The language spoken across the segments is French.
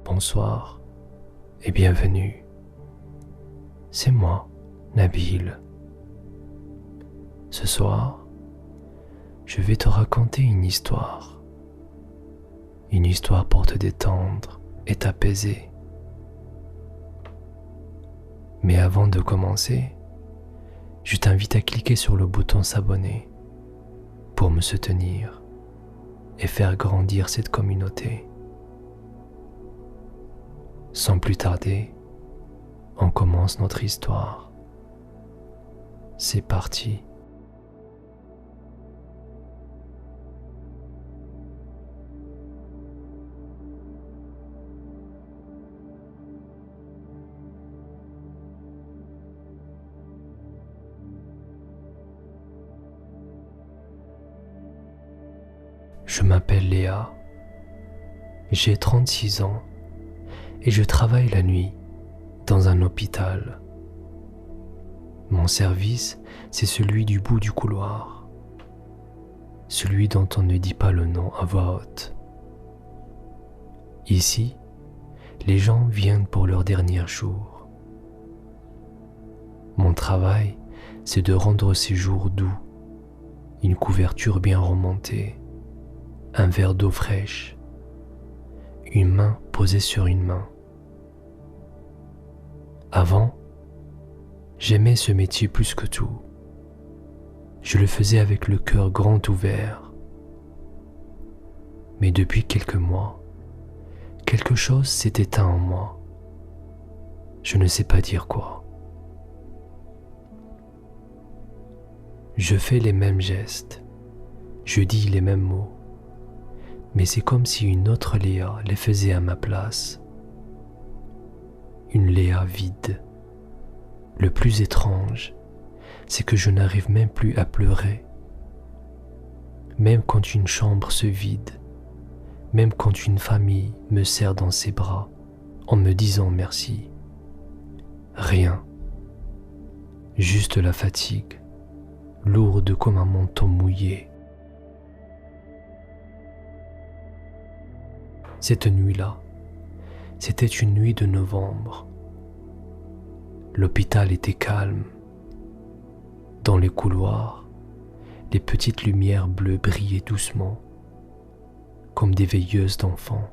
bonsoir et bienvenue. C'est moi, Nabil. Ce soir, je vais te raconter une histoire. Une histoire pour te détendre et t'apaiser. Mais avant de commencer, je t'invite à cliquer sur le bouton s'abonner pour me soutenir et faire grandir cette communauté. Sans plus tarder, on commence notre histoire. C'est parti. Je m'appelle Léa, j'ai 36 ans et je travaille la nuit dans un hôpital. Mon service, c'est celui du bout du couloir, celui dont on ne dit pas le nom à voix haute. Ici, les gens viennent pour leur dernier jour. Mon travail, c'est de rendre ces jours doux, une couverture bien remontée, un verre d'eau fraîche, une main posée sur une main. Avant, j'aimais ce métier plus que tout. Je le faisais avec le cœur grand ouvert. Mais depuis quelques mois, quelque chose s'est éteint en moi. Je ne sais pas dire quoi. Je fais les mêmes gestes, je dis les mêmes mots, mais c'est comme si une autre Léa les faisait à ma place. Une Léa vide. Le plus étrange, c'est que je n'arrive même plus à pleurer. Même quand une chambre se vide, même quand une famille me serre dans ses bras en me disant merci. Rien. Juste la fatigue, lourde comme un manteau mouillé. Cette nuit-là, c'était une nuit de novembre. L'hôpital était calme. Dans les couloirs, les petites lumières bleues brillaient doucement, comme des veilleuses d'enfants.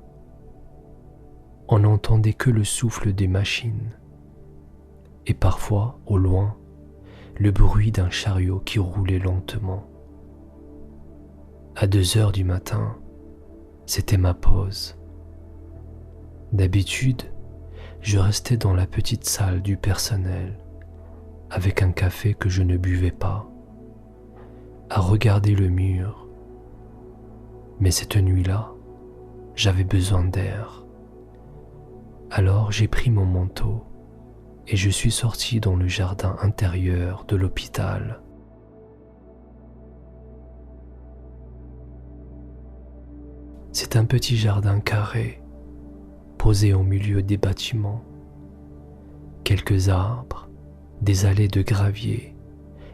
On n'entendait que le souffle des machines, et parfois, au loin, le bruit d'un chariot qui roulait lentement. À 2 heures du matin, c'était ma pause. D'habitude, je restais dans la petite salle du personnel, avec un café que je ne buvais pas, à regarder le mur. Mais cette nuit-là, j'avais besoin d'air. Alors j'ai pris mon manteau et je suis sorti dans le jardin intérieur de l'hôpital. C'est un petit jardin carré, posé au milieu des bâtiments. Quelques arbres, des allées de gravier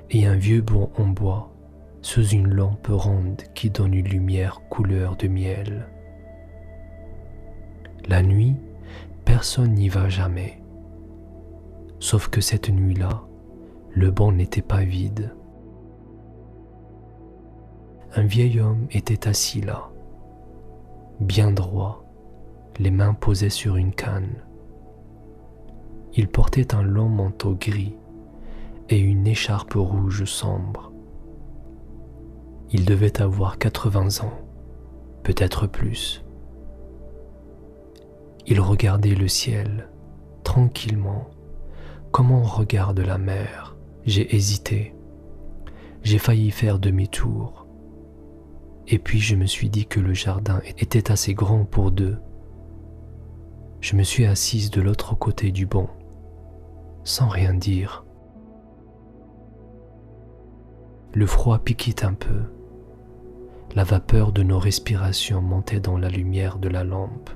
et un vieux banc en bois sous une lampe ronde qui donne une lumière couleur de miel. La nuit, personne n'y va jamais. Sauf que cette nuit-là, le banc n'était pas vide. Un vieil homme était assis là, bien droit, les mains posées sur une canne. Il portait un long manteau gris et une écharpe rouge sombre. Il devait avoir 80 ans, peut-être plus. Il regardait le ciel, tranquillement, comme on regarde la mer. J'ai hésité. J'ai failli faire demi-tour. Et puis je me suis dit que le jardin était assez grand pour deux. Je me suis assise de l'autre côté du banc, sans rien dire. Le froid piquait un peu. La vapeur de nos respirations montait dans la lumière de la lampe.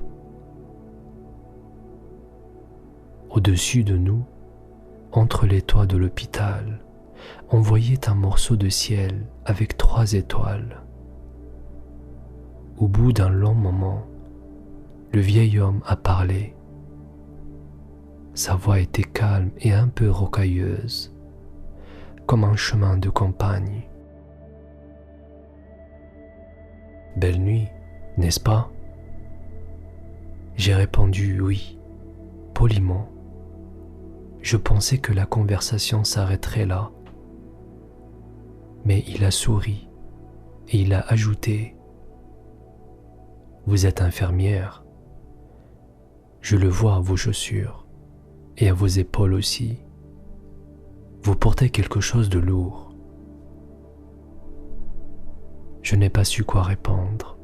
Au-dessus de nous, entre les toits de l'hôpital, on voyait un morceau de ciel avec 3 étoiles. Au bout d'un long moment, le vieil homme a parlé. Sa voix était calme et un peu rocailleuse, comme un chemin de campagne. Belle nuit, n'est-ce pas? J'ai répondu oui, poliment. Je pensais que la conversation s'arrêterait là. Mais il a souri et il a ajouté « Vous êtes infirmière. Je le vois à vos chaussures et à vos épaules aussi. Vous portez quelque chose de lourd. » Je n'ai pas su quoi répondre.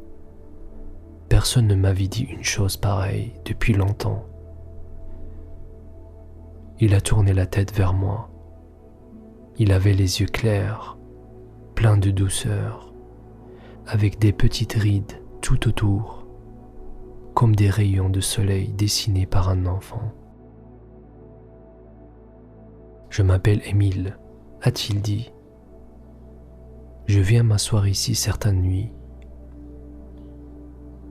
Personne ne m'avait dit une chose pareille depuis longtemps. Il a tourné la tête vers moi. Il avait les yeux clairs, pleins de douceur, avec des petites rides tout autour, comme des rayons de soleil dessinés par un enfant. « Je m'appelle Émile », a-t-il dit. « Je viens m'asseoir ici certaines nuits.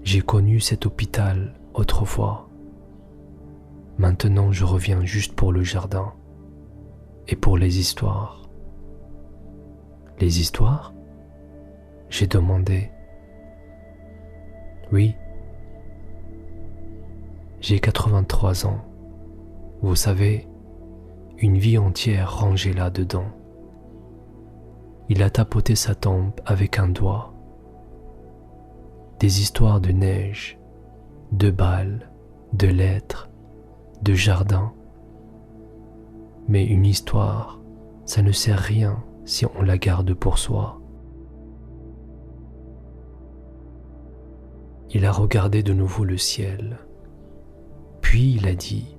J'ai connu cet hôpital autrefois. Maintenant, je reviens juste pour le jardin et pour les histoires. » « Les histoires ? » j'ai demandé. « Oui. J'ai 83 ans. Vous savez, une vie entière rangée là-dedans. » Il a tapoté sa tempe avec un doigt. Des histoires de neige, de balles, de lettres, de jardins. Mais une histoire, ça ne sert à rien si on la garde pour soi. Il a regardé de nouveau le ciel. Puis il a dit,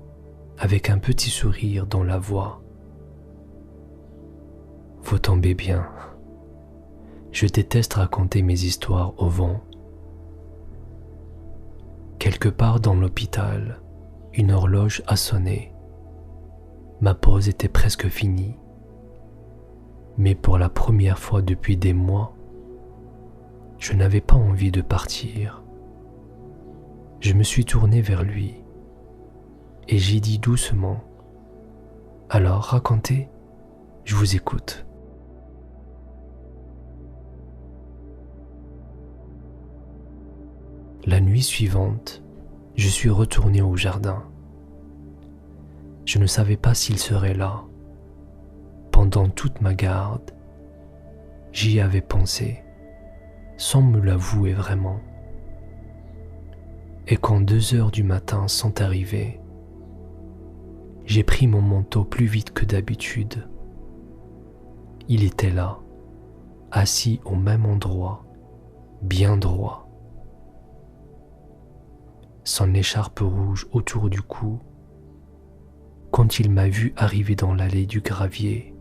avec un petit sourire dans la voix, « Vous tombez bien. Je déteste raconter mes histoires au vent. » Quelque part dans l'hôpital, une horloge a sonné. Ma pause était presque finie. Mais pour la première fois depuis des mois, je n'avais pas envie de partir. Je me suis tourné vers lui et j'ai dit doucement, « Alors racontez, je vous écoute. » La nuit suivante, je suis retourné au jardin. Je ne savais pas s'il serait là. Pendant toute ma garde, j'y avais pensé, sans me l'avouer vraiment. Et quand 2 heures du matin sont arrivées, j'ai pris mon manteau plus vite que d'habitude. Il était là, assis au même endroit, bien droit. Son écharpe rouge autour du cou. Quand il m'a vu arriver dans l'allée du gravier,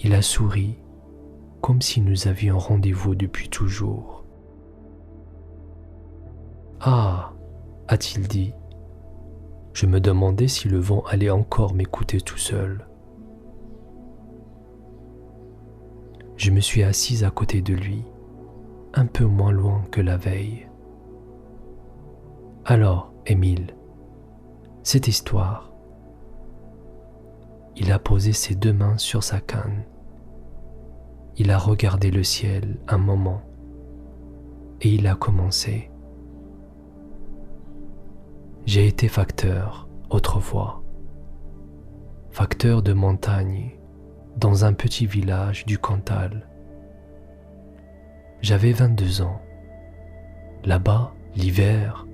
il a souri, comme si nous avions rendez-vous depuis toujours. « Ah !» a-t-il dit. Je me demandais si le vent allait encore m'écouter tout seul. Je me suis assise à côté de lui, un peu moins loin que la veille. « Alors, Émile, cette histoire. » Il a posé ses 2 mains sur sa canne. Il a regardé le ciel un moment et il a commencé. J'ai été facteur autrefois, facteur de montagne dans un petit village du Cantal. J'avais 22 ans. Là-bas, l'hiver,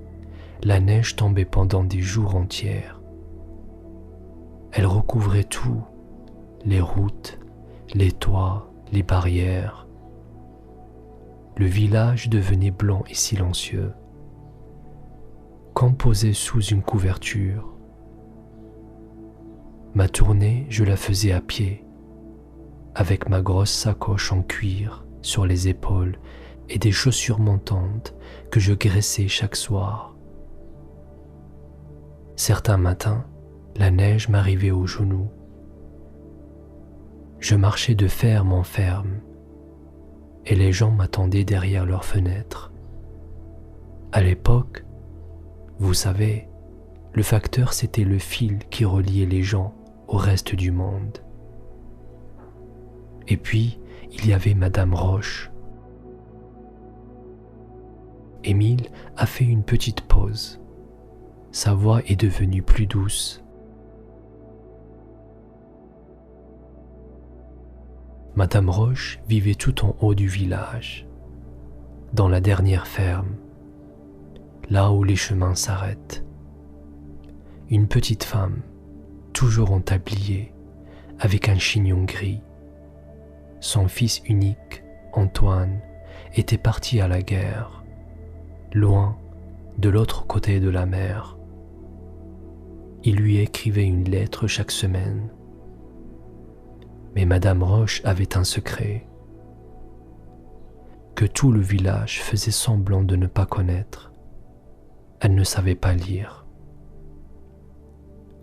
la neige tombait pendant des jours entiers. Elle recouvrait tout, les routes, les toits, les barrières. Le village devenait blanc et silencieux, composé sous une couverture. Ma tournée, je la faisais à pied, avec ma grosse sacoche en cuir sur les épaules et des chaussures montantes que je graissais chaque soir. Certains matins, la neige m'arrivait aux genoux. Je marchais de ferme en ferme et les gens m'attendaient derrière leurs fenêtres. À l'époque, Vous savez, le facteur, c'était le fil qui reliait les gens au reste du monde. Et puis, il y avait Madame Roche. Émile a fait une petite pause. Sa voix est devenue plus douce. Madame Roche vivait tout en haut du village, dans la dernière ferme, là où les chemins s'arrêtent. Une petite femme, toujours en tablier, avec un chignon gris. Son fils unique, Antoine, était parti à la guerre, loin, de l'autre côté de la mer. Il lui écrivait une lettre chaque semaine. Mais Madame Roche avait un secret que tout le village faisait semblant de ne pas connaître. Elle ne savait pas lire.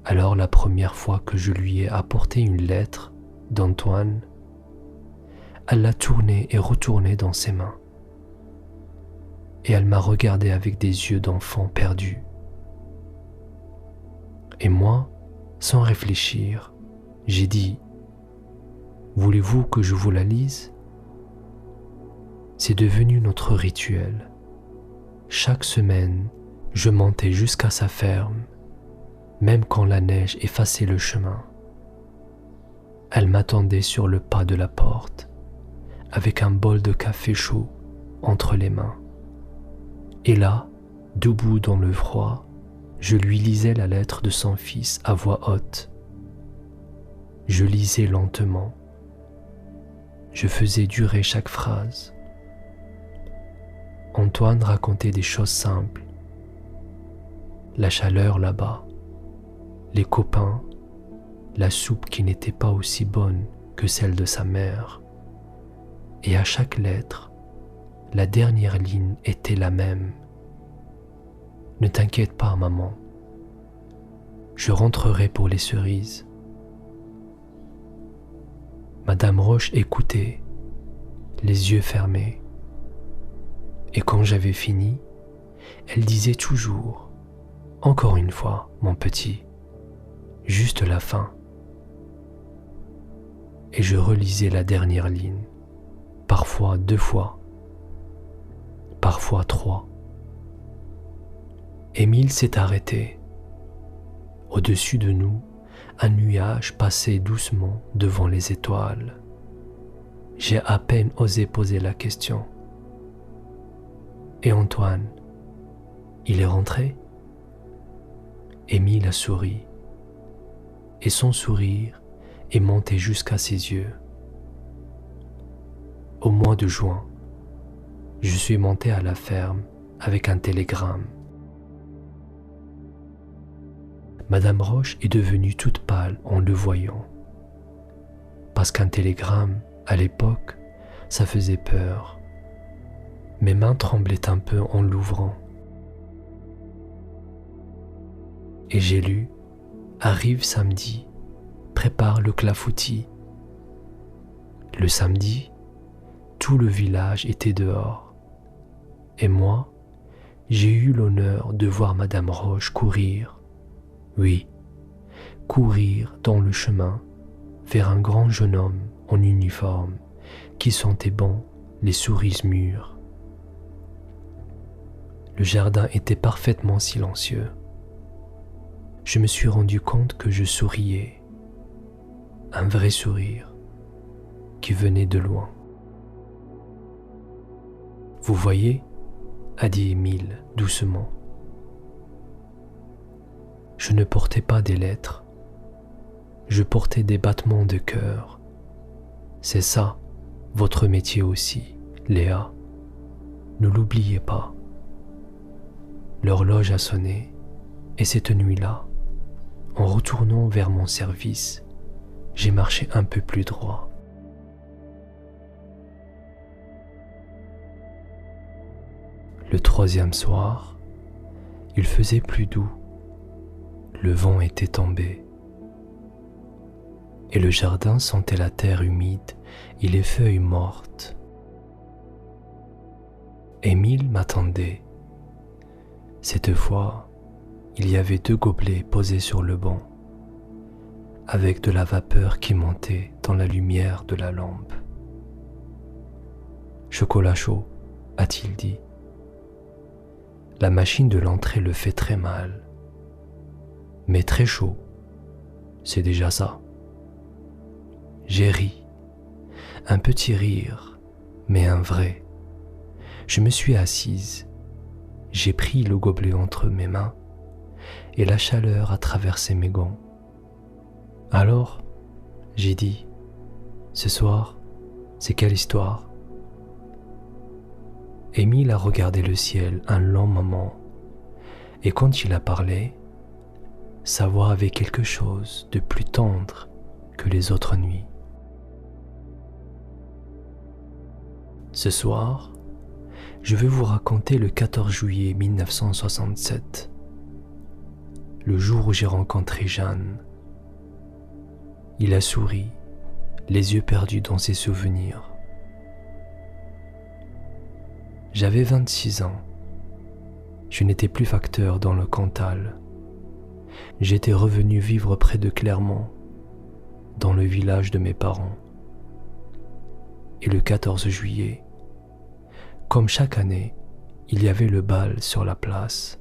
Alors la première fois que je lui ai apporté une lettre d'Antoine, elle l'a tournée et retournée dans ses mains. Et elle m'a regardé avec des yeux d'enfant perdu. Et moi, sans réfléchir, j'ai dit: voulez-vous que je vous la lise ? C'est devenu notre rituel. Chaque semaine, je montais jusqu'à sa ferme, même quand la neige effaçait le chemin. Elle m'attendait sur le pas de la porte, avec un bol de café chaud entre les mains. Et là, debout dans le froid, je lui lisais la lettre de son fils à voix haute. Je lisais lentement. Je faisais durer chaque phrase. Antoine racontait des choses simples. La chaleur là-bas, les copains, la soupe qui n'était pas aussi bonne que celle de sa mère. Et à chaque lettre, la dernière ligne était la même. Ne t'inquiète pas, maman. Je rentrerai pour les cerises. Madame Roche écoutait, les yeux fermés. Et quand j'avais fini, elle disait toujours: encore une fois, mon petit, juste la fin. Et je relisais la dernière ligne, parfois 2 fois, parfois 3. Émile s'est arrêté. Au-dessus de nous, un nuage passait doucement devant les étoiles. J'ai à peine osé poser la question. Et Antoine, il est rentré ? Émile a souri, et son sourire est monté jusqu'à ses yeux. Au mois de juin, je suis monté à la ferme avec un télégramme. Madame Roche est devenue toute pâle en le voyant. Parce qu'un télégramme, à l'époque, ça faisait peur. Mes mains tremblaient un peu en l'ouvrant. Et j'ai lu: arrive samedi, prépare le clafoutis. Le samedi, tout le village était dehors. Et moi, j'ai eu l'honneur de voir Madame Roche courir. Oui, courir dans le chemin vers un grand jeune homme en uniforme qui sentait bon les cerises mûres. Le jardin était parfaitement silencieux. Je me suis rendu compte que je souriais, un vrai sourire qui venait de loin. Vous voyez, a dit Émile doucement. Je ne portais pas des lettres, je portais des battements de cœur. C'est ça, votre métier aussi, Léa. Ne l'oubliez pas. L'horloge a sonné, et cette nuit-là, en retournant vers mon service, j'ai marché un peu plus droit. Le 3e soir, il faisait plus doux. Le vent était tombé. Et le jardin sentait la terre humide et les feuilles mortes. Émile m'attendait. Cette fois, il y avait 2 gobelets posés sur le banc, avec de la vapeur qui montait dans la lumière de la lampe. « Chocolat chaud », a-t-il dit. « La machine de l'entrée le fait très mal, mais très chaud, c'est déjà ça. » J'ai ri, un petit rire, mais un vrai. Je me suis assise, j'ai pris le gobelet entre mes mains et la chaleur a traversé mes gants. « Alors, j'ai dit, ce soir, c'est quelle histoire ?» Émile a regardé le ciel un long moment, et quand il a parlé, sa voix avait quelque chose de plus tendre que les autres nuits. Ce soir, je vais vous raconter le 14 juillet 1967, le jour où j'ai rencontré Jeanne. Il a souri, les yeux perdus dans ses souvenirs. J'avais 26 ans. Je n'étais plus facteur dans le Cantal. J'étais revenu vivre près de Clermont, dans le village de mes parents. Et le 14 juillet, comme chaque année, il y avait le bal sur la place.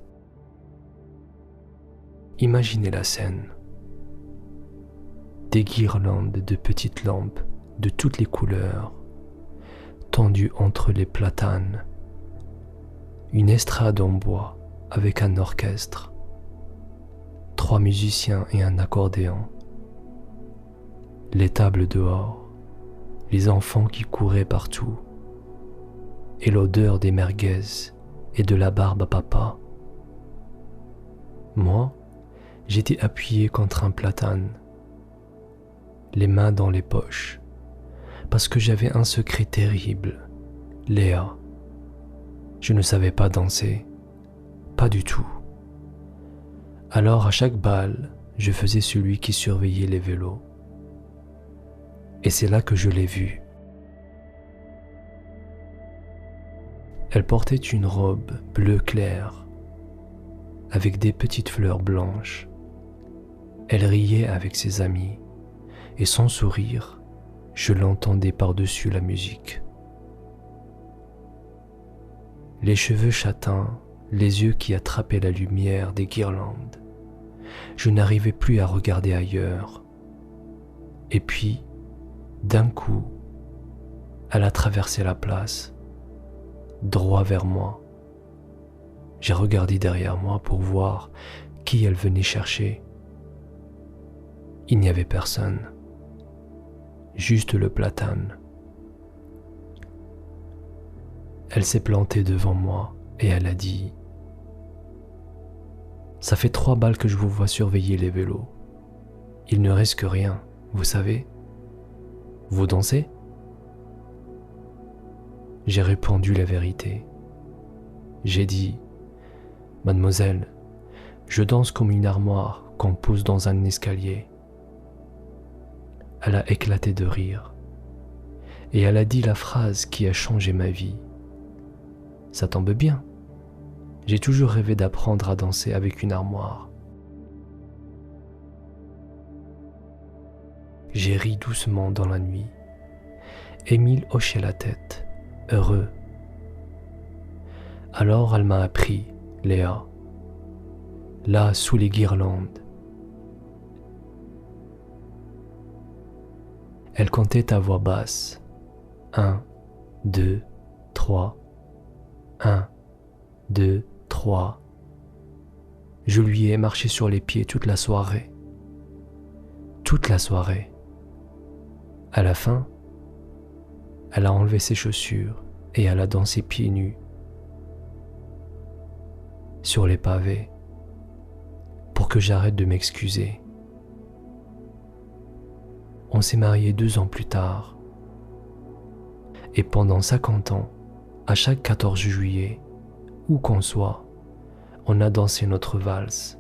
Imaginez la scène. Des guirlandes de petites lampes de toutes les couleurs, tendues entre les platanes. Une estrade en bois avec un orchestre, 3 musiciens et un accordéon, les tables dehors, les enfants qui couraient partout, et l'odeur des merguez et de la barbe à papa. Moi, j'étais appuyé contre un platane, les mains dans les poches, parce que j'avais un secret terrible, Léa. Je ne savais pas danser, pas du tout. Alors à chaque bal, je faisais celui qui surveillait les vélos. Et c'est là que je l'ai vue. Elle portait une robe bleu clair, avec des petites fleurs blanches. Elle riait avec ses amis, et son sourire, je l'entendais par-dessus la musique. Les cheveux châtains, les yeux qui attrapaient la lumière des guirlandes. Je n'arrivais plus à regarder ailleurs. Et puis, d'un coup, elle a traversé la place, droit vers moi. J'ai regardé derrière moi pour voir qui elle venait chercher. Il n'y avait personne, juste le platane. Elle s'est plantée devant moi et elle a dit « Ça fait 3 balles que je vous vois surveiller les vélos. Il ne reste que rien, vous savez. Vous dansez ?» J'ai répondu la vérité. J'ai dit « Mademoiselle, je danse comme une armoire qu'on pousse dans un escalier. » Elle a éclaté de rire et elle a dit la phrase qui a changé ma vie. Ça tombe bien. J'ai toujours rêvé d'apprendre à danser avec une armoire. J'ai ri doucement dans la nuit. Émile hochait la tête, heureux. Alors elle m'a appris, Léa, là sous les guirlandes. Elle comptait à voix basse. 1, 2, 3. 1, 2, 3. Je lui ai marché sur les pieds toute la soirée. Toute la soirée. À la fin, elle a enlevé ses chaussures et elle a dansé pieds nus sur les pavés pour que j'arrête de m'excuser. On s'est mariés 2 ans plus tard. Et pendant 50 ans, à chaque 14 juillet, où qu'on soit, on a dansé notre valse.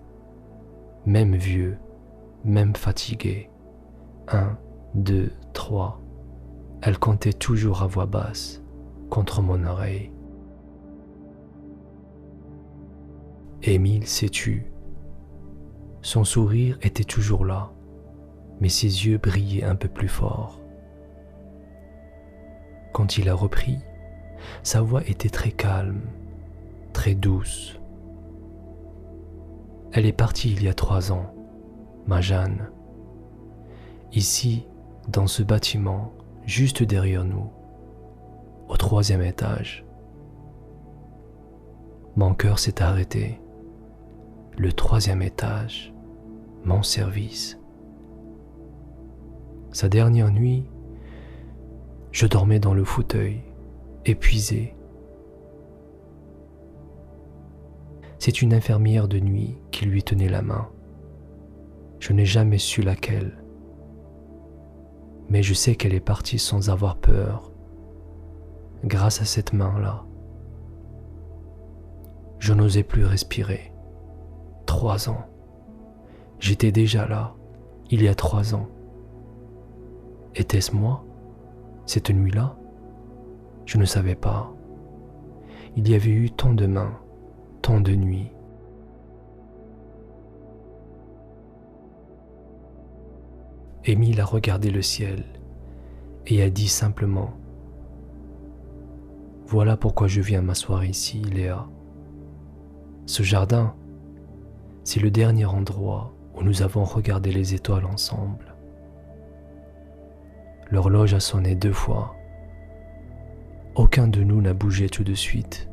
Même vieux, même fatigué. 1, 2, 3. Elle comptait toujours à voix basse, contre mon oreille. Émile s'est tu, Son sourire était toujours là, mais ses yeux brillaient un peu plus fort. Quand il a repris, sa voix était très calme, très douce. Elle est partie il y a 3 ans, ma Jeanne. Ici, dans ce bâtiment, juste derrière nous, au 3e étage. Mon cœur s'est arrêté. Le 3e étage, mon service. Sa dernière nuit, je dormais dans le fauteuil, épuisé. C'est une infirmière de nuit qui lui tenait la main. Je n'ai jamais su laquelle. Mais je sais qu'elle est partie sans avoir peur, grâce à cette main-là. Je n'osais plus respirer. 3 ans. J'étais déjà là, il y a 3 ans. Était-ce moi, cette nuit-là? Je ne savais pas. Il y avait eu tant de mains, tant de nuits. Émile a regardé le ciel et a dit simplement « Voilà pourquoi je viens m'asseoir ici, Léa. Ce jardin, c'est le dernier endroit où nous avons regardé les étoiles ensemble. » L'horloge a sonné 2 fois. Aucun de nous n'a bougé tout de suite.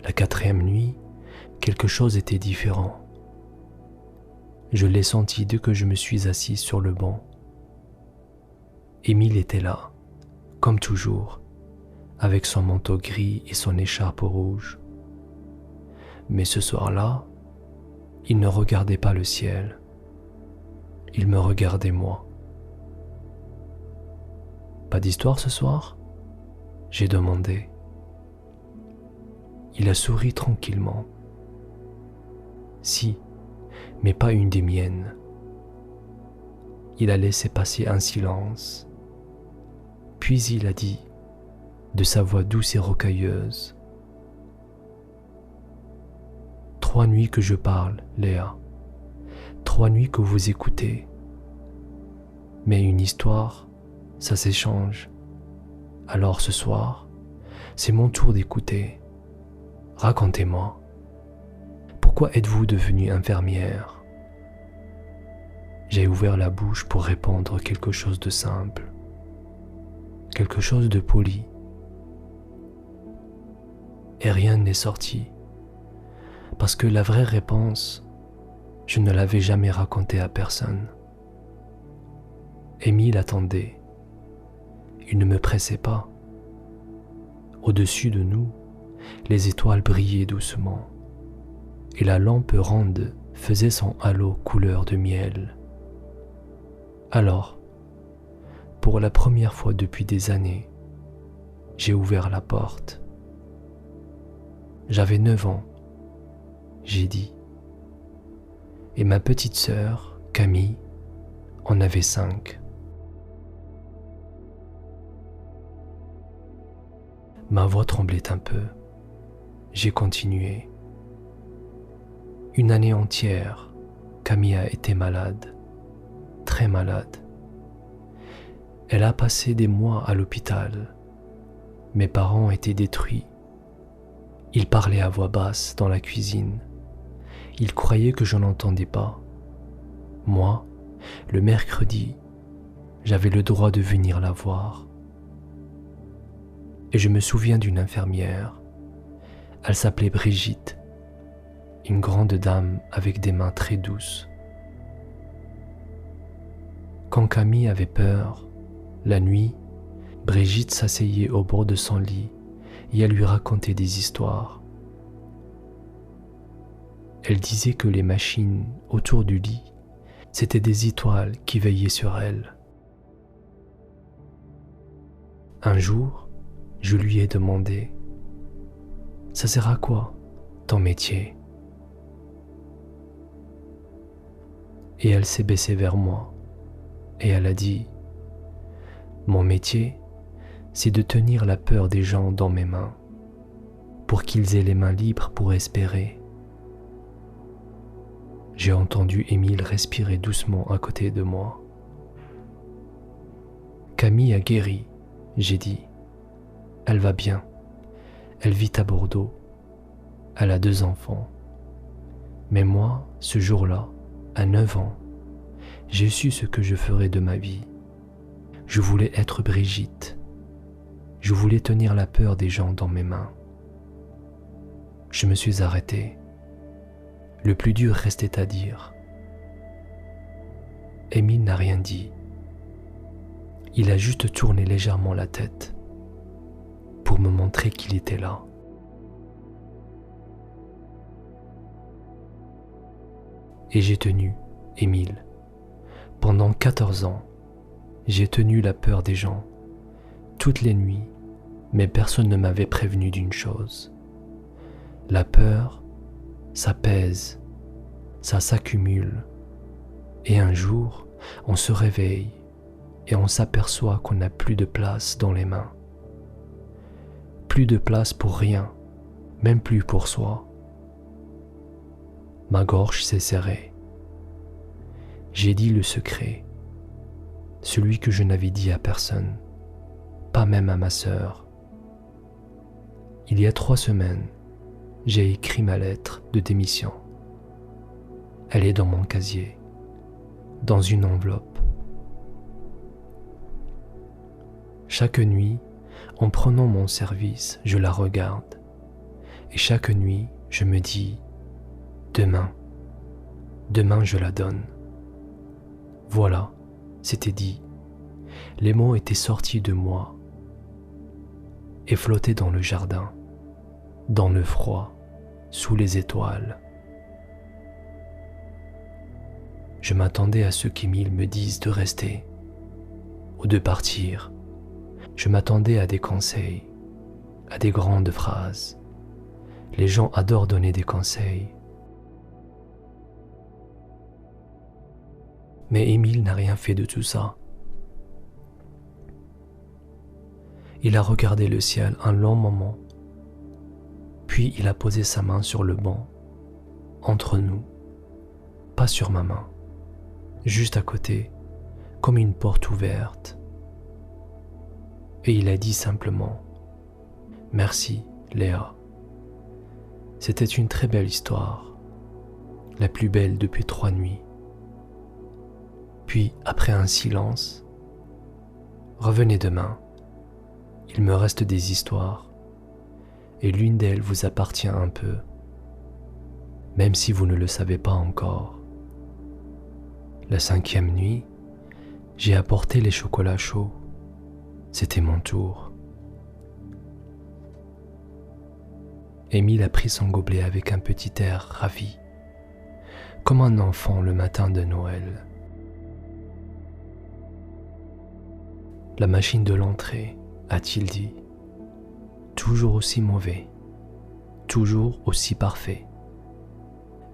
La 4e nuit, quelque chose était différent. Je l'ai senti dès que je me suis assis sur le banc. Émile était là, comme toujours, avec son manteau gris et son écharpe rouge. Mais ce soir-là, il ne regardait pas le ciel. Il me regardait moi. « Pas d'histoire ce soir ?» j'ai demandé. Il a souri tranquillement. « Si, mais pas une des miennes. » Il a laissé passer un silence. Puis il a dit, de sa voix douce et rocailleuse, « 3 nuits que je parle, Léa. 3 nuits que vous écoutez. Mais une histoire, ça s'échange. Alors ce soir, c'est mon tour d'écouter. Racontez-moi. Pourquoi êtes-vous devenue infirmière ? » J'ai ouvert la bouche pour répondre quelque chose de simple, quelque chose de poli. Et rien n'est sorti, parce que la vraie réponse, je ne l'avais jamais racontée à personne. Émile attendait. Il ne me pressait pas. Au-dessus de nous, les étoiles brillaient doucement, et la lampe ronde faisait son halo couleur de miel. Alors, pour la première fois depuis des années, j'ai ouvert la porte. J'avais 9 ans, j'ai dit. Et ma petite sœur, Camille, en avait 5. Ma voix tremblait un peu. J'ai continué. Une année entière, Camille a été malade, très malade. Elle a passé des mois à l'hôpital. Mes parents étaient détruits. Ils parlaient à voix basse dans la cuisine. Ils croyaient que je n'entendais pas. Moi, le mercredi, j'avais le droit de venir la voir. Et je me souviens d'une infirmière. Elle s'appelait Brigitte, une grande dame avec des mains très douces. Quand Camille avait peur, la nuit, Brigitte s'asseyait au bord de son lit et elle lui racontait des histoires. Elle disait que les machines autour du lit, c'étaient des étoiles qui veillaient sur elle. Un jour, je lui ai demandé « Ça sert à quoi, ton métier ?» Et elle s'est baissée vers moi et elle a dit « Mon métier, c'est de tenir la peur des gens dans mes mains pour qu'ils aient les mains libres pour espérer. J'ai entendu Émile respirer doucement à côté de moi. Camille a guéri, j'ai dit. Elle va bien. Elle vit à Bordeaux. Elle a 2 enfants. Mais moi, ce jour-là, à 9 ans, j'ai su ce que je ferais de ma vie. Je voulais être Brigitte. Je voulais tenir la peur des gens dans mes mains. Je me suis arrêté. Le plus dur restait à dire. Émile n'a rien dit. Il a juste tourné légèrement la tête pour me montrer qu'il était là. Et j'ai tenu, Émile. Pendant 14 ans, j'ai tenu la peur des gens, toutes les nuits, mais personne ne m'avait prévenu d'une chose. La peur, ça pèse, ça s'accumule, et un jour, on se réveille et on s'aperçoit qu'on n'a plus de place dans les mains. Plus de place pour rien, même plus pour soi. Ma gorge s'est serrée. J'ai dit le secret, celui que je n'avais dit à personne, pas même à ma sœur. Il y a 3 semaines, j'ai écrit ma lettre de démission. Elle est dans mon casier, dans une enveloppe. Chaque nuit, en prenant mon service, je la regarde. Et chaque nuit, je me dis, demain je la donne. Voilà, c'était dit. Les mots étaient sortis de moi et flottaient dans le jardin, dans le froid, sous les étoiles. Je m'attendais à ce qu'Émile me dise de rester ou de partir. Je m'attendais à des conseils, à des grandes phrases. Les gens adorent donner des conseils. Mais Émile n'a rien fait de tout ça. Il a regardé le ciel un long moment, puis il a posé sa main sur le banc, entre nous, pas sur ma main, juste à côté, comme une porte ouverte. Et il a dit simplement « Merci, Léa. C'était une très belle histoire, la plus belle depuis 3 nuits. » Puis, après un silence, « Revenez demain. Il me reste des histoires, et l'une d'elles vous appartient un peu, même si vous ne le savez pas encore. » La 5e nuit, j'ai apporté les chocolats chauds. C'était mon tour. Émile a pris son gobelet avec un petit air ravi, comme un enfant le matin de Noël. La machine de l'entrée, a-t-il dit, toujours aussi mauvais, toujours aussi parfait.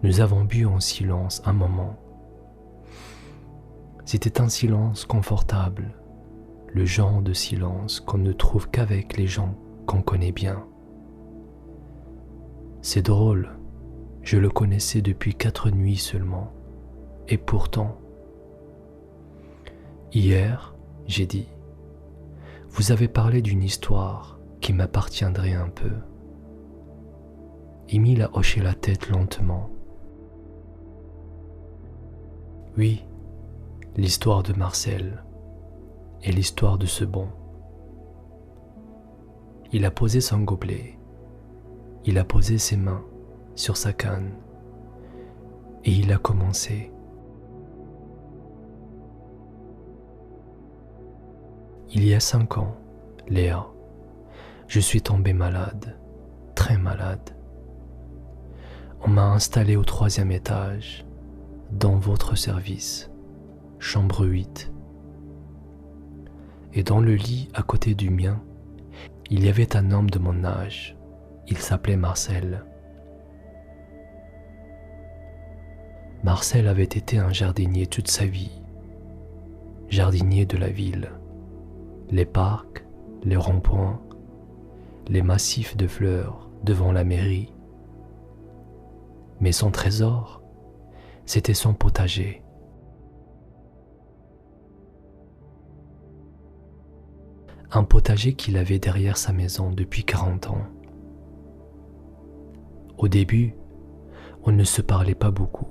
Nous avons bu en silence un moment. C'était un silence confortable, le genre de silence qu'on ne trouve qu'avec les gens qu'on connaît bien. C'est drôle, je le connaissais depuis 4 nuits seulement, et pourtant, hier, j'ai dit, vous avez parlé d'une histoire qui m'appartiendrait un peu. Émile a hoché la tête lentement. Oui, l'histoire de Marcel et l'histoire de ce bon. Il a posé son gobelet, il a posé ses mains sur sa canne et il a commencé. Il y a 5 ans, Léa, je suis tombé malade, très malade. On m'a installé au 3e étage, dans votre service, chambre 8. Et dans le lit à côté du mien, il y avait un homme de mon âge. Il s'appelait Marcel. Marcel avait été un jardinier toute sa vie, jardinier de la ville. Les parcs, les ronds-points, les massifs de fleurs devant la mairie. Mais son trésor, c'était son potager. Un potager qu'il avait derrière sa maison depuis 40 ans. Au début, on ne se parlait pas beaucoup.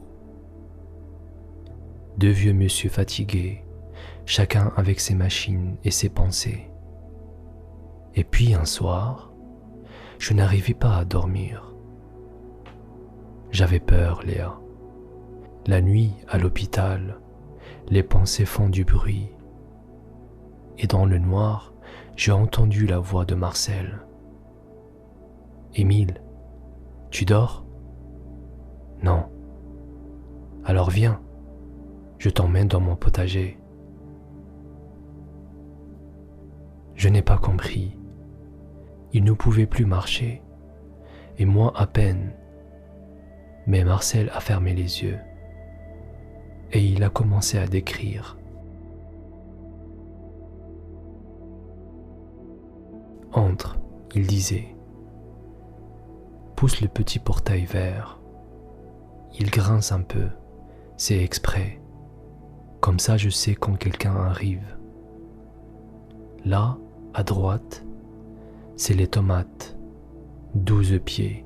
Deux vieux monsieur fatigués, chacun avec ses machines et ses pensées. Et puis un soir, je n'arrivais pas à dormir. J'avais peur, Léa. La nuit, à l'hôpital, les pensées font du bruit. Et dans le noir, j'ai entendu la voix de Marcel. « Émile, tu dors ? » ?»« Non. »« Alors viens, je t'emmène dans mon potager. » Je n'ai pas compris. Il ne pouvait plus marcher, et moi à peine. Mais Marcel a fermé les yeux, et il a commencé à décrire. Entre, il disait. Pousse le petit portail vert. Il grince un peu, c'est exprès. Comme ça je sais quand quelqu'un arrive. Là, à droite, c'est les tomates, 12 pieds.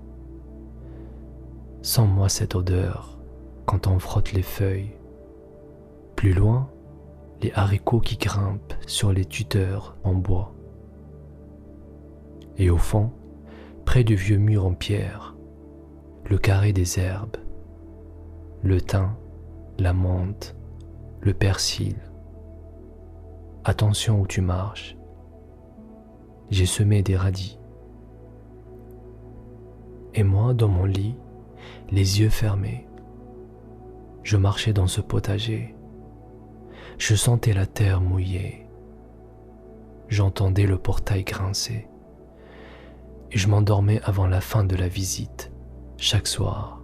Sens-moi cette odeur quand on frotte les feuilles. Plus loin, les haricots qui grimpent sur les tuteurs en bois. Et au fond, près du vieux mur en pierre, le carré des herbes, le thym, la menthe, le persil. Attention où tu marches. J'ai semé des radis. Et moi, dans mon lit, les yeux fermés, je marchais dans ce potager. Je sentais la terre mouillée. J'entendais le portail grincer. Et je m'endormais avant la fin de la visite, chaque soir.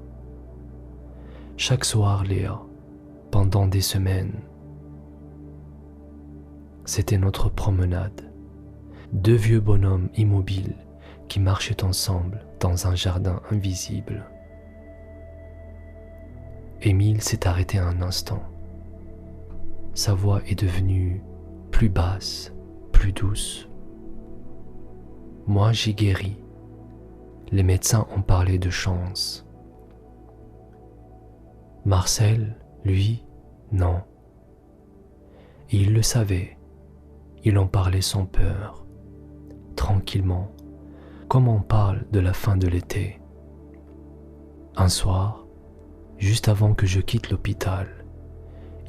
Chaque soir, Léa, pendant des semaines. C'était notre promenade. Deux vieux bonhommes immobiles qui marchaient ensemble dans un jardin invisible. Émile s'est arrêté un instant. Sa voix est devenue plus basse, plus douce. Moi, j'ai guéri. Les médecins ont parlé de chance. Marcel, lui, non. Et il le savait. Il en parlait sans peur, tranquillement, comme on parle de la fin de l'été. Un soir, juste avant que je quitte l'hôpital,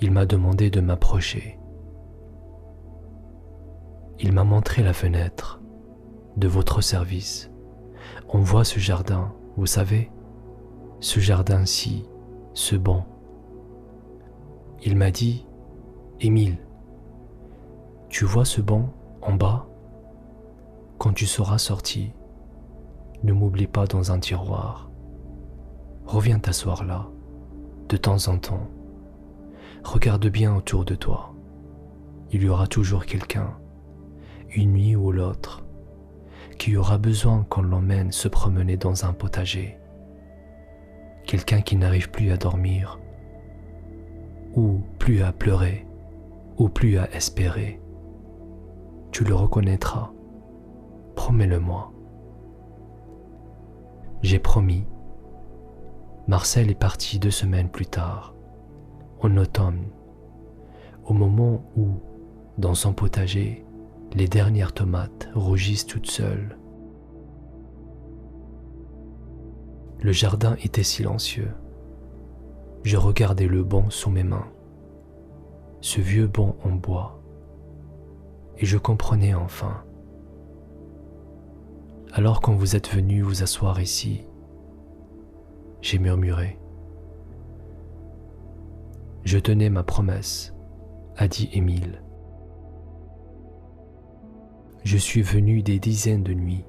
il m'a demandé de m'approcher. Il m'a montré la fenêtre de votre service. On voit ce jardin, vous savez, ce jardin-ci, ce banc. Il m'a dit, « Émile, tu vois ce banc en bas? Quand tu seras sorti, ne m'oublie pas dans un tiroir. Reviens t'asseoir là, de temps en temps. Regarde bien autour de toi. Il y aura toujours quelqu'un, une nuit ou l'autre, qui aura besoin qu'on l'emmène se promener dans un potager. Quelqu'un qui n'arrive plus à dormir, ou plus à pleurer, ou plus à espérer. Tu le reconnaîtras. Promets-le-moi. » J'ai promis. Marcel est parti 2 semaines plus tard, en automne, au moment où, dans son potager, les dernières tomates rougissent toutes seules. Le jardin était silencieux. Je regardais le banc sous mes mains, ce vieux banc en bois, et je comprenais enfin. Alors quand vous êtes venu vous asseoir ici, j'ai murmuré. Je tenais ma promesse, a dit Émile. Je suis venu des dizaines de nuits.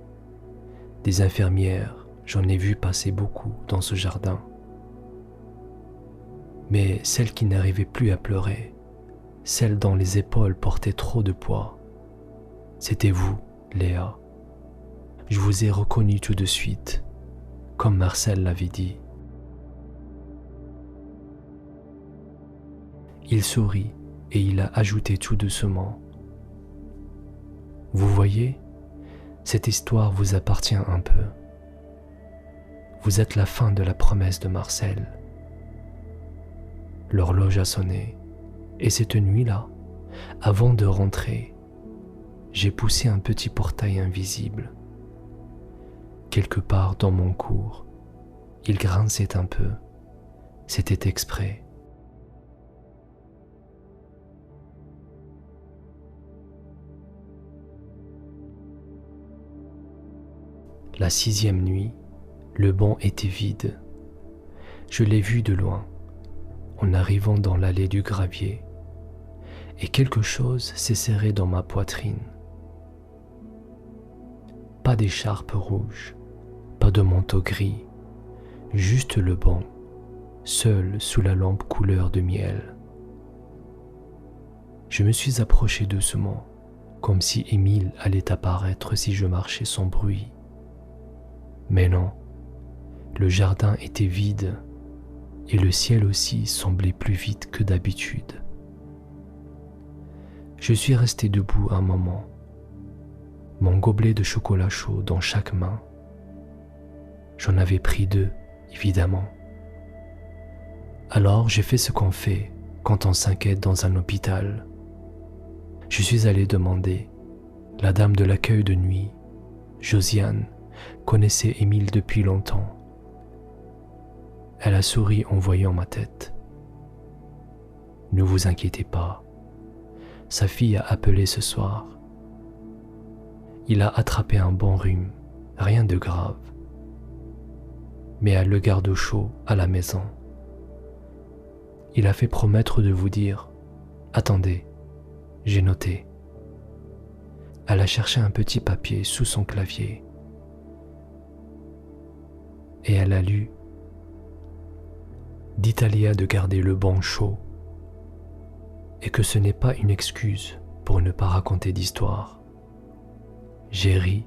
Des infirmières, j'en ai vu passer beaucoup dans ce jardin. Mais celle qui n'arrivait plus à pleurer, celle dont les épaules portaient trop de poids, c'était vous, Léa. Je vous ai reconnu tout de suite, comme Marcel l'avait dit. Il sourit et il a ajouté tout doucement. Vous voyez, cette histoire vous appartient un peu. Vous êtes la fin de la promesse de Marcel. L'horloge a sonné, et cette nuit-là, avant de rentrer, j'ai poussé un petit portail invisible. Quelque part dans mon cours, il grinçait un peu. C'était exprès. La 6e nuit, le banc était vide. Je l'ai vu de loin, en arrivant dans l'allée du gravier, et quelque chose s'est serré dans ma poitrine. Pas d'écharpe rouge, pas de manteau gris, juste le banc, seul sous la lampe couleur de miel. Je me suis approché doucement, comme si Émile allait apparaître si je marchais sans bruit. Mais non, le jardin était vide et le ciel aussi semblait plus vide que d'habitude. Je suis resté debout un moment, mon gobelet de chocolat chaud dans chaque main. J'en avais pris 2, évidemment. Alors j'ai fait ce qu'on fait quand on s'inquiète dans un hôpital. Je suis allé demander. La dame de l'accueil de nuit, Josiane, connaissait Émile depuis longtemps. Elle a souri en voyant ma tête. Ne vous inquiétez pas, sa fille a appelé ce soir. Il a attrapé un bon rhume, rien de grave. Mais elle le garde au chaud à la maison. Il a fait promettre de vous dire « Attendez, j'ai noté ». Elle a cherché un petit papier sous son clavier. Et elle a lu « Dites à Léa de garder le banc chaud et que ce n'est pas une excuse pour ne pas raconter d'histoire. » J'ai ri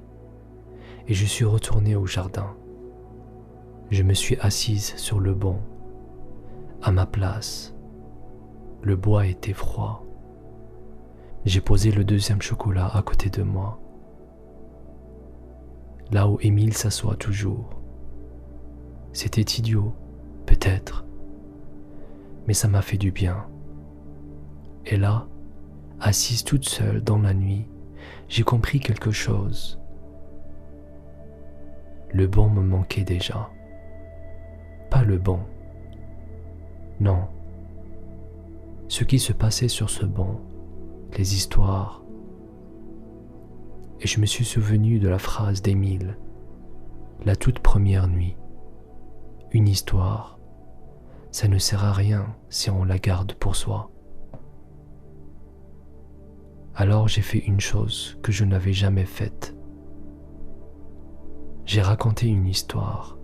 et je suis retourné au jardin. Je me suis assise sur le banc, à ma place. Le bois était froid. J'ai posé le 2e chocolat à côté de moi, là où Émile s'assoit toujours. C'était idiot, peut-être, mais ça m'a fait du bien. Et là, assise toute seule dans la nuit, j'ai compris quelque chose. Le banc me manquait déjà. Pas le banc. Non. Ce qui se passait sur ce banc, les histoires. Et je me suis souvenu de la phrase d'Émile, la toute première nuit. Une histoire, ça ne sert à rien si on la garde pour soi. Alors j'ai fait une chose que je n'avais jamais faite. J'ai raconté une histoire,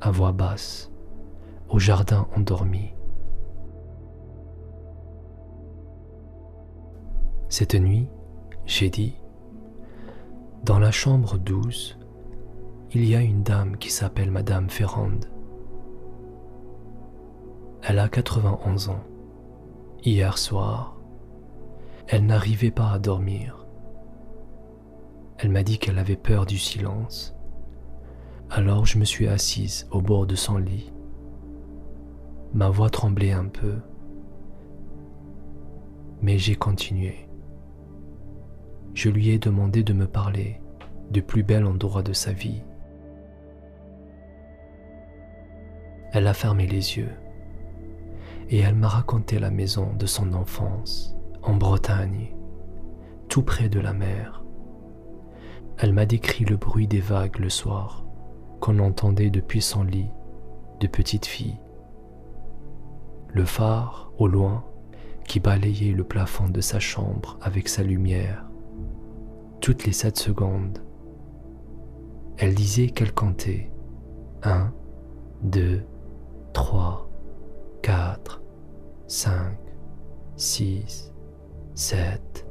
à voix basse, au jardin endormi. Cette nuit, j'ai dit, dans la chambre 12, il y a une dame qui s'appelle Madame Ferrande. Elle a 91 ans. Hier soir, elle n'arrivait pas à dormir. Elle m'a dit qu'elle avait peur du silence. Alors je me suis assise au bord de son lit. Ma voix tremblait un peu, mais j'ai continué. Je lui ai demandé de me parler du plus bel endroit de sa vie. Elle a fermé les yeux et elle m'a raconté la maison de son enfance en Bretagne, tout près de la mer. Elle m'a décrit le bruit des vagues le soir qu'on entendait depuis son lit de petite fille. Le phare, au loin, qui balayait le plafond de sa chambre avec sa lumière. Toutes les 7 secondes, elle disait qu'elle comptait 1, 2, 3, 4, 5, 6, 7.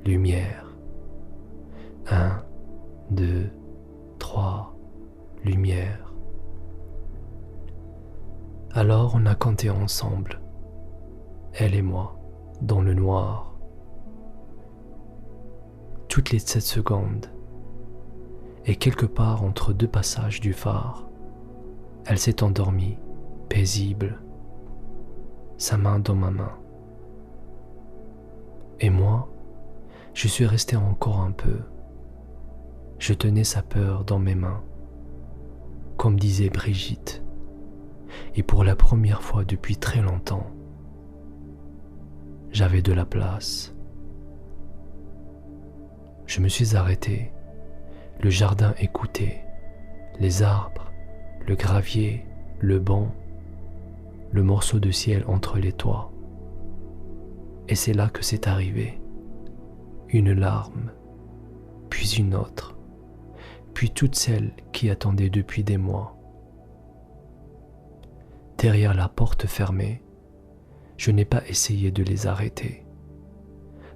Lumière. 1, 2, 3, lumière. Alors on a canté ensemble, elle et moi, dans le noir. Toutes les 7 secondes, et quelque part entre 2 passages du phare, elle s'est endormie, paisible, sa main dans ma main. Et moi, je suis resté encore un peu. Je tenais sa peur dans mes mains, comme disait Brigitte. Et pour la première fois depuis très longtemps, j'avais de la place. Je me suis arrêté, le jardin écouté, les arbres, le gravier, le banc, le morceau de ciel entre les toits. Et c'est là que c'est arrivé. Une larme, puis une autre, puis toutes celles qui attendaient depuis des mois. Derrière la porte fermée, je n'ai pas essayé de les arrêter.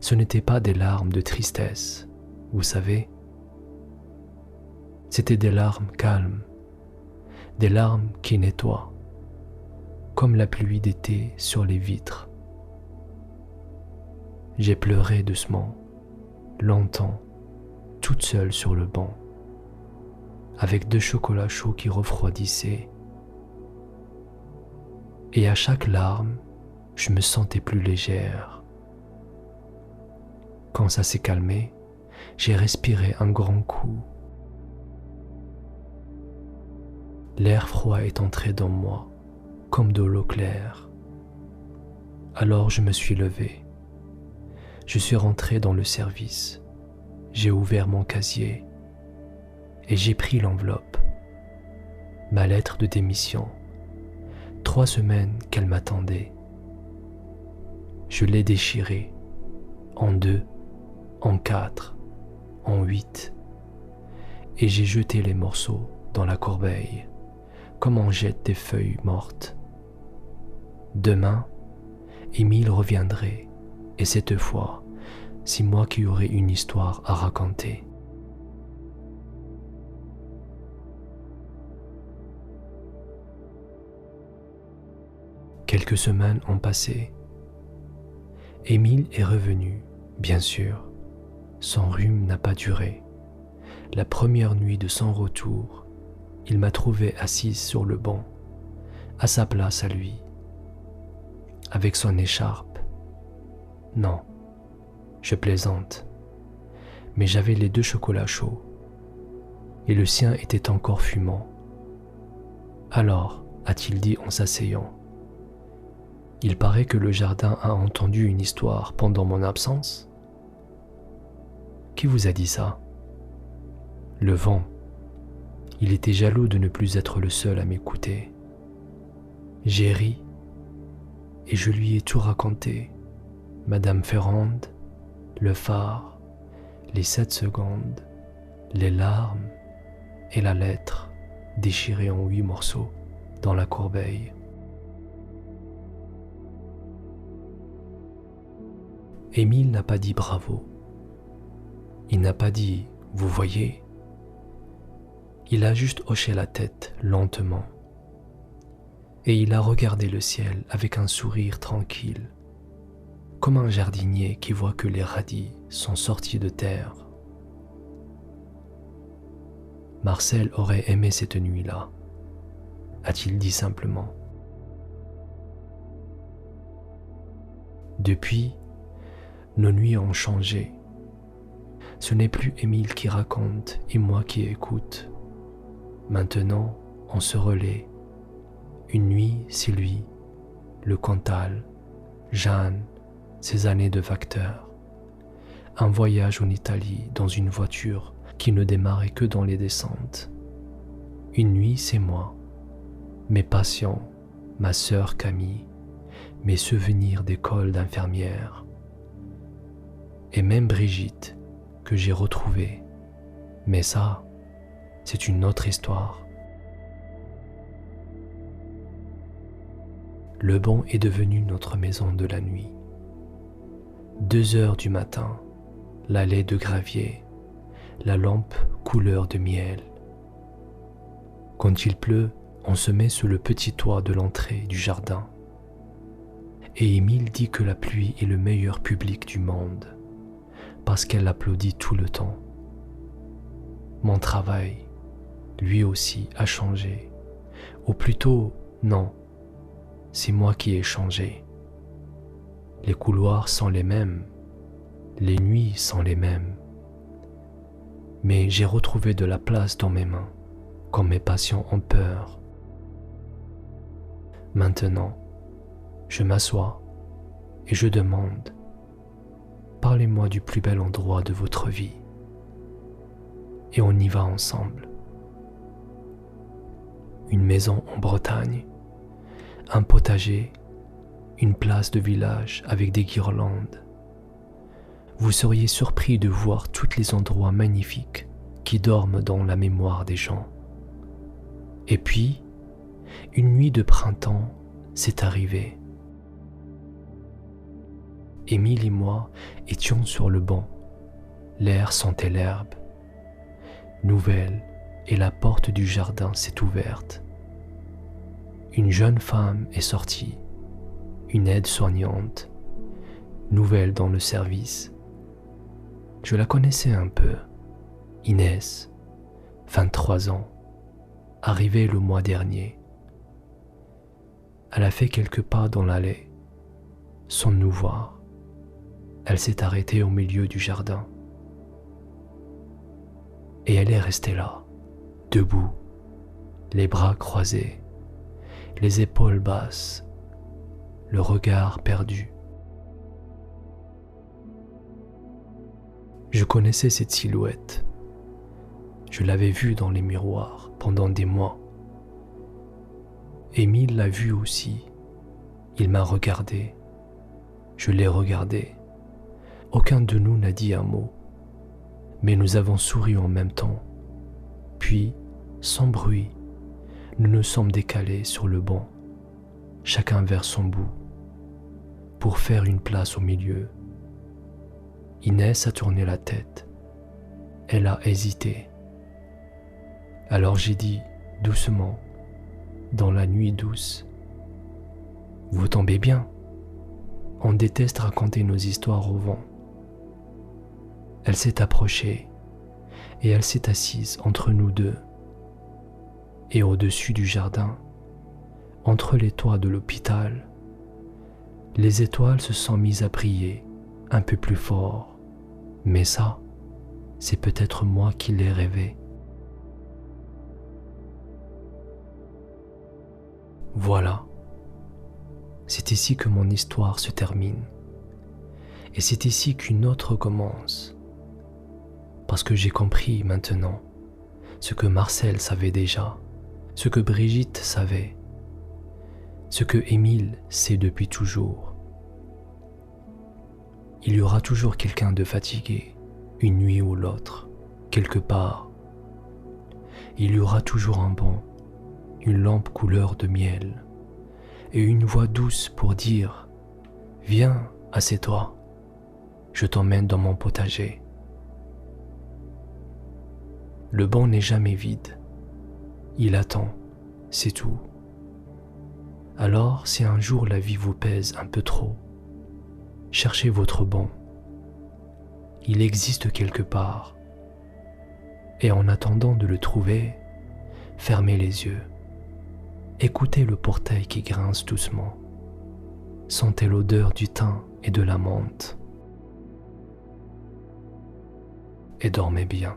Ce n'étaient pas des larmes de tristesse, vous savez. C'étaient des larmes calmes, des larmes qui nettoient, comme la pluie d'été sur les vitres. J'ai pleuré doucement, longtemps, toute seule sur le banc, avec 2 chocolats chauds qui refroidissaient. Et à chaque larme, je me sentais plus légère. Quand ça s'est calmé, j'ai respiré un grand coup. L'air froid est entré dans moi, comme de l'eau claire. Alors je me suis levé. Je suis rentré dans le service. J'ai ouvert mon casier et j'ai pris l'enveloppe, ma lettre de démission. 3 semaines qu'elle m'attendait. Je l'ai déchirée en 2, en 4, en 8, et j'ai jeté les morceaux dans la corbeille, comme on jette des feuilles mortes. Demain, Émile reviendrait, et cette fois, c'est moi qui aurai une histoire à raconter. Quelques semaines ont passé. Émile est revenu, bien sûr. Son rhume n'a pas duré. La première nuit de son retour, il m'a trouvé assise sur le banc, à sa place à lui, avec son écharpe. Non, je plaisante, mais j'avais les 2 chocolats chauds, et le sien était encore fumant. Alors, a-t-il dit en s'asseyant, il paraît que le jardin a entendu une histoire pendant mon absence. Qui vous a dit ça? Le vent. Il était jaloux de ne plus être le seul à m'écouter. J'ai ri et je lui ai tout raconté. Madame Ferrande, le phare, les 7 secondes, les larmes et la lettre déchirée en 8 morceaux dans la corbeille. Émile n'a pas dit bravo. Il n'a pas dit « vous voyez ». Il a juste hoché la tête lentement. Et il a regardé le ciel avec un sourire tranquille, comme un jardinier qui voit que les radis sont sortis de terre. Marcel aurait aimé cette nuit-là, a-t-il dit simplement. Depuis, nos nuits ont changé. Ce n'est plus Émile qui raconte et moi qui écoute. Maintenant, on se relaie. Une nuit, c'est lui, le Cantal, Jeanne, ses années de facteur. Un voyage en Italie dans une voiture qui ne démarrait que dans les descentes. Une nuit, c'est moi, mes passions, ma sœur Camille, mes souvenirs d'école d'infirmière. Et même Brigitte, que j'ai retrouvée. Mais ça, c'est une autre histoire. Le banc est devenu notre maison de la nuit. 2 heures du matin, l'allée de gravier, la lampe couleur de miel. Quand il pleut, on se met sous le petit toit de l'entrée du jardin. Et Émile dit que la pluie est le meilleur public du monde, parce qu'elle applaudit tout le temps. Mon travail, lui aussi, a changé. Ou plutôt, non, c'est moi qui ai changé. Les couloirs sont les mêmes, les nuits sont les mêmes. Mais j'ai retrouvé de la place dans mes mains, quand mes patients ont peur. Maintenant, je m'assois et je demande, parlez-moi du plus bel endroit de votre vie. Et on y va ensemble. Une maison en Bretagne, un potager, une place de village avec des guirlandes. Vous seriez surpris de voir tous les endroits magnifiques qui dorment dans la mémoire des gens. Et puis, une nuit de printemps s'est arrivée. Émile et moi étions sur le banc. L'air sentait l'herbe. Nouvelle, et la porte du jardin s'est ouverte. Une jeune femme est sortie, une aide-soignante, nouvelle dans le service. Je la connaissais un peu, Inès, 23 ans, arrivée le mois dernier. Elle a fait quelques pas dans l'allée, sans nous voir. Elle s'est arrêtée au milieu du jardin. Et elle est restée là, debout, les bras croisés, les épaules basses, le regard perdu. Je connaissais cette silhouette. Je l'avais vue dans les miroirs pendant des mois. Émile l'a vue aussi. Il m'a regardé. Je l'ai regardé. Aucun de nous n'a dit un mot. Mais nous avons souri en même temps. Puis, sans bruit, nous nous sommes décalés sur le banc, chacun vers son bout, pour faire une place au milieu. Inès a tourné la tête. Elle a hésité. Alors j'ai dit, doucement, dans la nuit douce, « Vous tombez bien. On déteste raconter nos histoires au vent. » Elle s'est approchée et elle s'est assise entre nous deux. Et au-dessus du jardin, entre les toits de l'hôpital, les étoiles se sont mises à briller un peu plus fort. Mais ça, c'est peut-être moi qui l'ai rêvé. Voilà, c'est ici que mon histoire se termine. Et c'est ici qu'une autre commence. Parce que j'ai compris maintenant ce que Marcel savait déjà, ce que Brigitte savait, ce que Émile sait depuis toujours. Il y aura toujours quelqu'un de fatigué, une nuit ou l'autre, quelque part. Il y aura toujours un banc, une lampe couleur de miel, et une voix douce pour dire « Viens, assieds-toi, je t'emmène dans mon potager. » Le banc n'est jamais vide. Il attend, c'est tout. Alors, si un jour la vie vous pèse un peu trop, cherchez votre banc. Il existe quelque part. Et en attendant de le trouver, fermez les yeux. Écoutez le portail qui grince doucement. Sentez l'odeur du thym et de la menthe. Et dormez bien.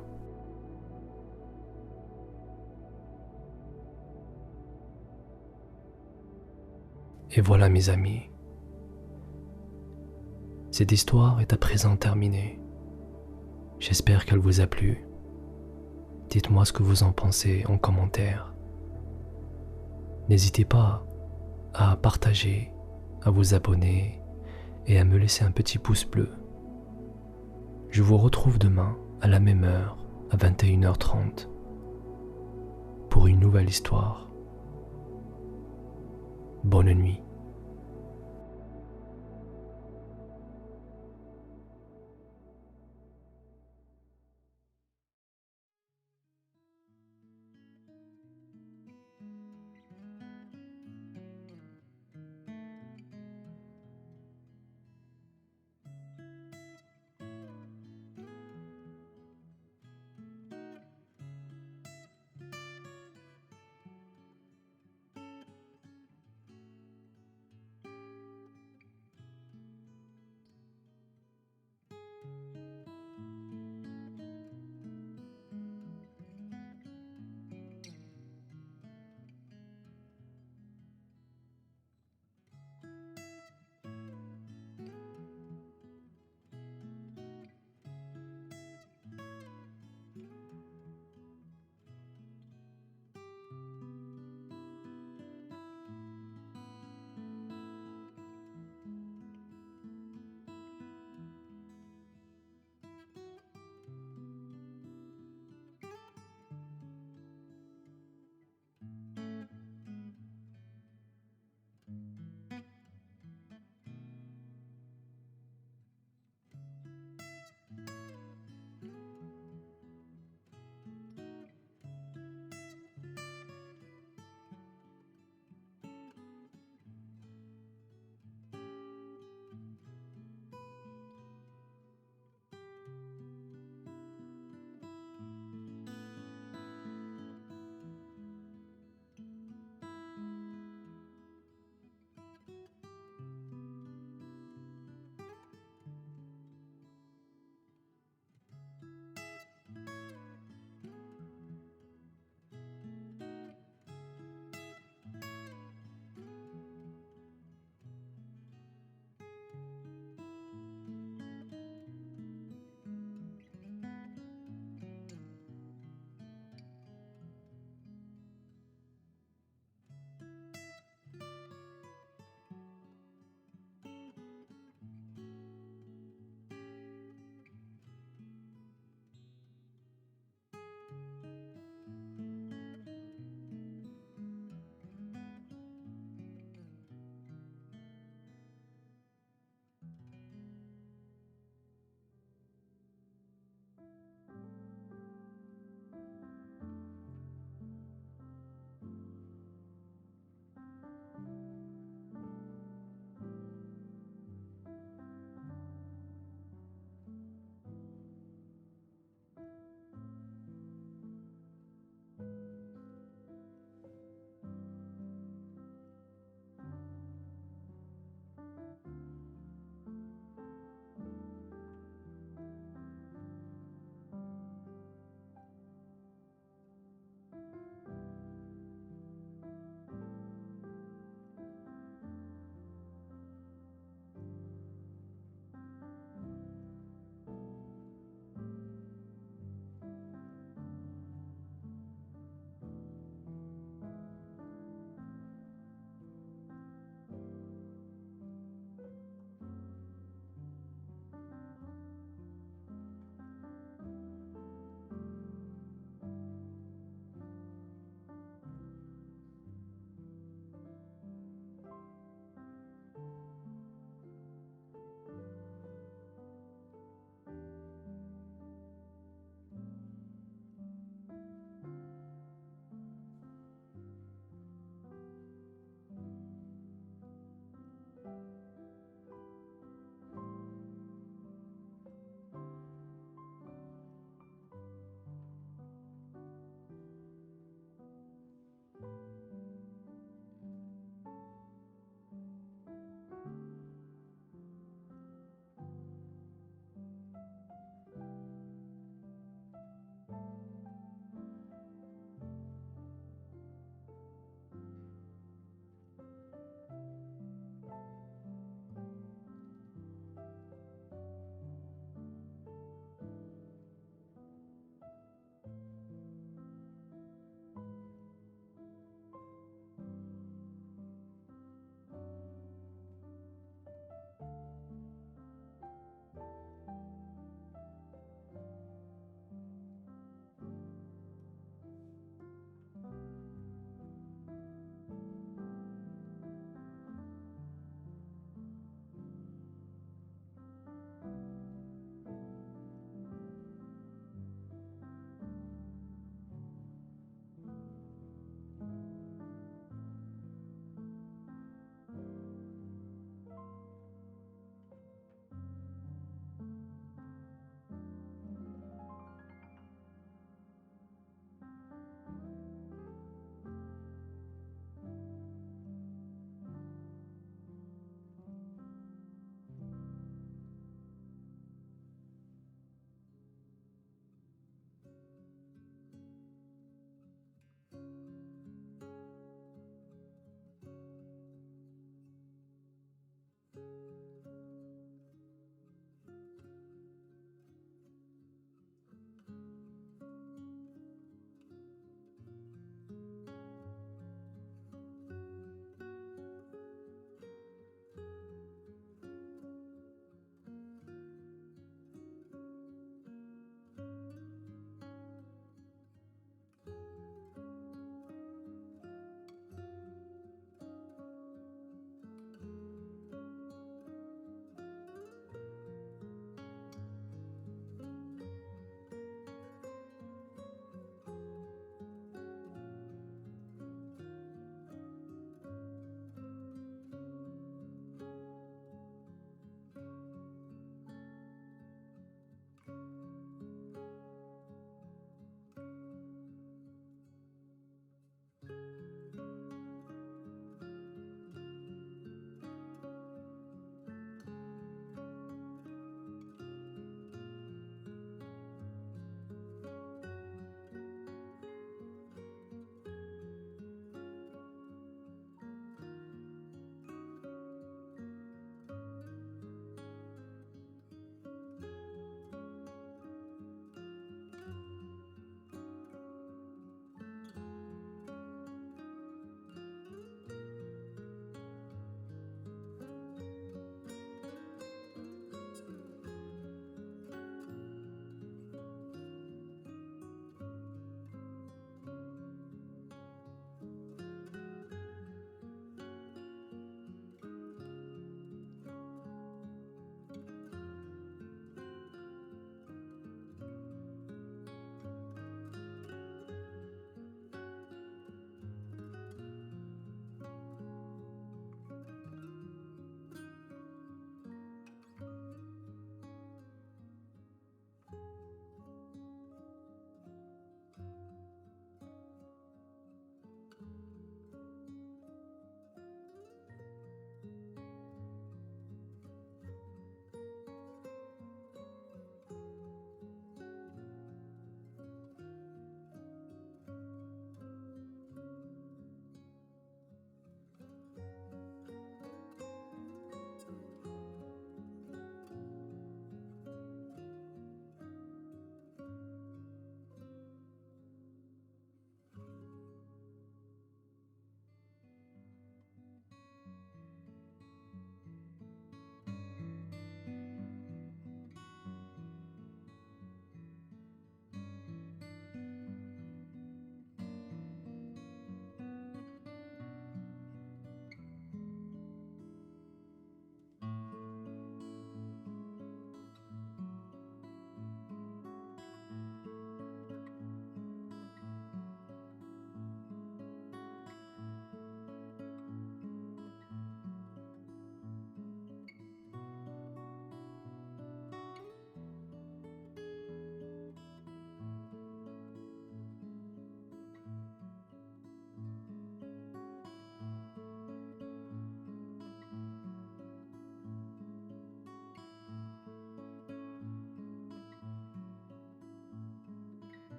Et voilà mes amis, cette histoire est à présent terminée. J'espère qu'elle vous a plu. Dites-moi ce que vous en pensez en commentaire. N'hésitez pas à partager, à vous abonner et à me laisser un petit pouce bleu. Je vous retrouve demain à la même heure, à 21h30, pour une nouvelle histoire. Bonne nuit.